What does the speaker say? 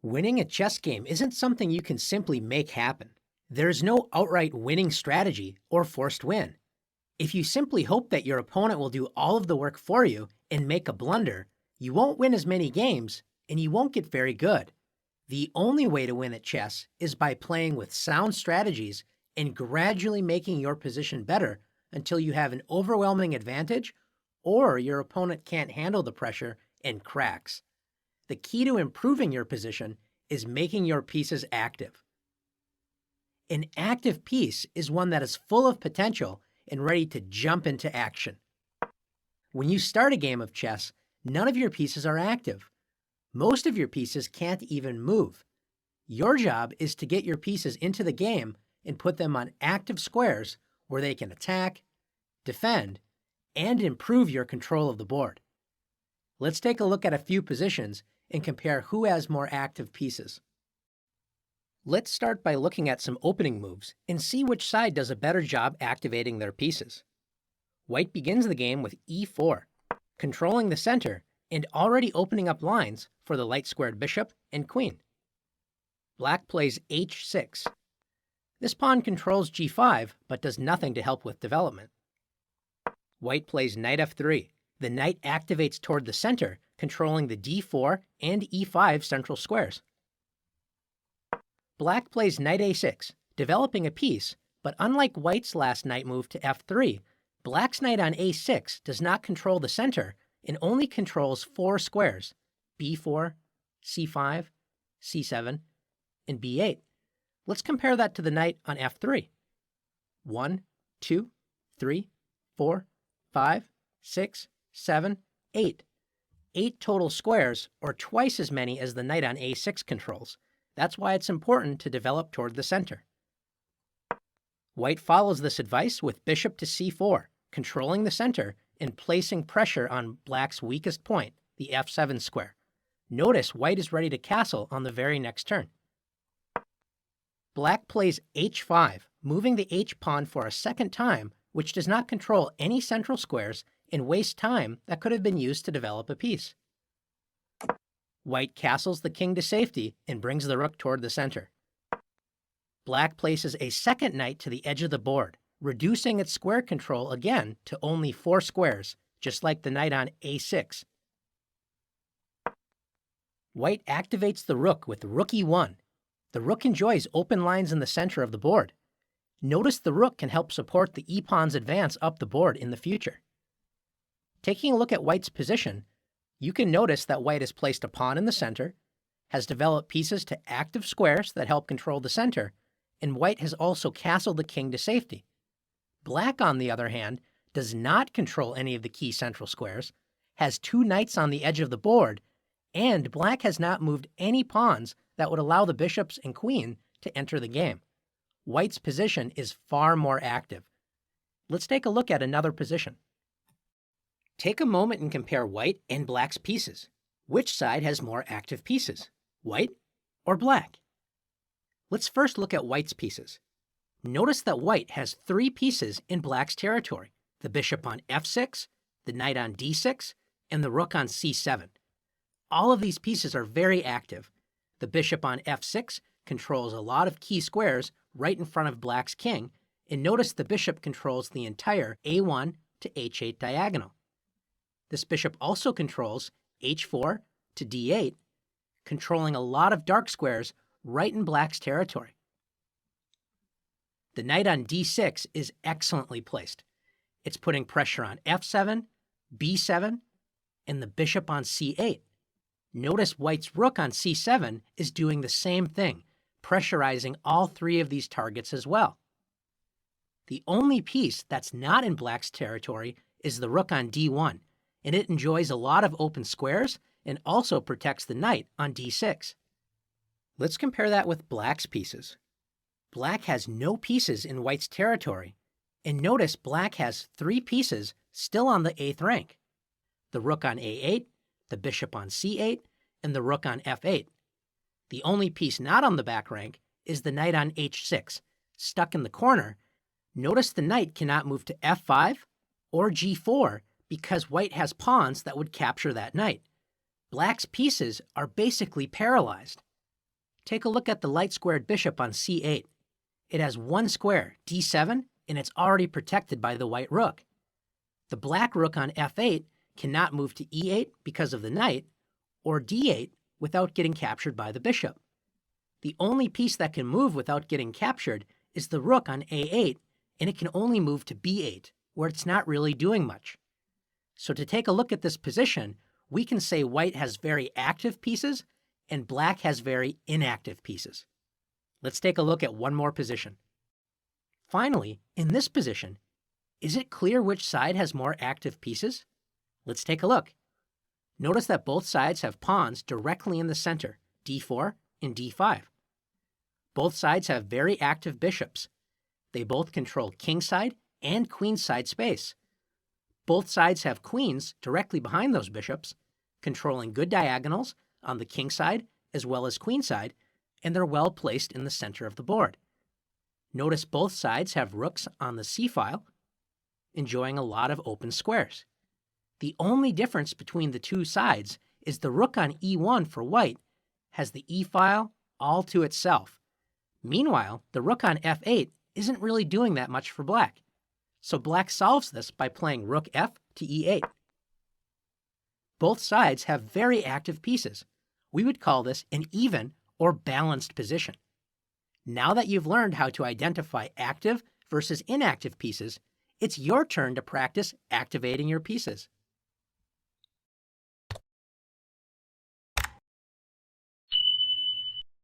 Winning a chess game isn't something you can simply make happen. There's no outright winning strategy or forced win. If you simply hope that your opponent will do all of the work for you and make a blunder, you won't win as many games and you won't get very good. The only way to win at chess is by playing with sound strategies and gradually making your position better until you have an overwhelming advantage or your opponent can't handle the pressure and cracks. The key to improving your position is making your pieces active. An active piece is one that is full of potential and ready to jump into action. When you start a game of chess, none of your pieces are active. Most of your pieces can't even move. Your job is to get your pieces into the game and put them on active squares where they can attack, defend, and improve your control of the board. Let's take a look at a few positions and compare who has more active pieces. Let's start by looking at some opening moves and see which side does a better job activating their pieces. White begins the game with e4, controlling the center and already opening up lines for the light-squared bishop and queen. Black plays h6. This pawn controls g5, but does nothing to help with development. White plays knight f3. The knight activates toward the center, controlling the d4 and e5 central squares. Black plays knight a6, developing a piece, but unlike White's last knight move to f3, Black's knight on a6 does not control the center and only controls 4 squares, b4, c5, c7, and b8. Let's compare that to the knight on f3. 1, 2, 3, 4, 5, 6, 7, 8. 8 total squares, or twice as many as the knight on a6 controls. That's why it's important to develop toward the center. White follows this advice with bishop to c4, controlling the center and placing pressure on Black's weakest point, the f7 square. Notice White is ready to castle on the very next turn. Black plays h5, moving the h-pawn for a second time, which does not control any central squares and wastes time that could have been used to develop a piece. White castles the king to safety and brings the rook toward the center. Black places a second knight to the edge of the board, reducing its square control again to only 4 squares, just like the knight on a6. White activates the rook with rook e1. The rook enjoys open lines in the center of the board. Notice the rook can help support the e-pawn's advance up the board in the future. Taking a look at White's position, you can notice that White has placed a pawn in the center, has developed pieces to active squares that help control the center, and White has also castled the king to safety. Black, on the other hand, does not control any of the key central squares, has 2 knights on the edge of the board, and Black has not moved any pawns that would allow the bishops and queen to enter the game. White's position is far more active. Let's take a look at another position. Take a moment and compare White and Black's pieces. Which side has more active pieces, White or Black? Let's first look at White's pieces. Notice that White has 3 pieces in Black's territory, the bishop on f6, the knight on d6, and the rook on c7. All of these pieces are very active. The bishop on f6 controls a lot of key squares right in front of Black's king, and notice the bishop controls the entire a1 to h8 diagonal. This bishop also controls h4 to d8, controlling a lot of dark squares right in Black's territory. The knight on d6 is excellently placed. It's putting pressure on f7, b7, and the bishop on c8. Notice White's rook on c7 is doing the same thing, pressurizing all 3 of these targets as well. The only piece that's not in Black's territory is the rook on d1, and it enjoys a lot of open squares and also protects the knight on d6. Let's compare that with Black's pieces. Black has no pieces in White's territory, and notice Black has 3 pieces still on the 8th rank. The rook on a8, the bishop on c8, and the rook on f8. The only piece not on the back rank is the knight on h6, stuck in the corner. Notice the knight cannot move to f5 or g4 because White has pawns that would capture that knight. Black's pieces are basically paralyzed. Take a look at the light-squared bishop on c8. It has one square, d7, and it's already protected by the white rook. The black rook on f8 cannot move to e8 because of the knight, or d8 without getting captured by the bishop. The only piece that can move without getting captured is the rook on a8, and it can only move to b8, where it's not really doing much. So to take a look at this position, we can say white has very active pieces and black has very inactive pieces. Let's take a look at one more position. Finally, in this position, is it clear which side has more active pieces? Let's take a look. Notice that both sides have pawns directly in the center, d4 and d5. Both sides have very active bishops. They both control kingside and queenside space. Both sides have queens directly behind those bishops, controlling good diagonals on the kingside as well as queenside, and they're well placed in the center of the board. Notice both sides have rooks on the c-file, enjoying a lot of open squares. The only difference between the two sides is the rook on e1 for white has the e-file all to itself. Meanwhile, the rook on f8 isn't really doing that much for black. So black solves this by playing rook f to e8. Both sides have very active pieces. We would call this an even or balanced position. Now that you've learned how to identify active versus inactive pieces, it's your turn to practice activating your pieces.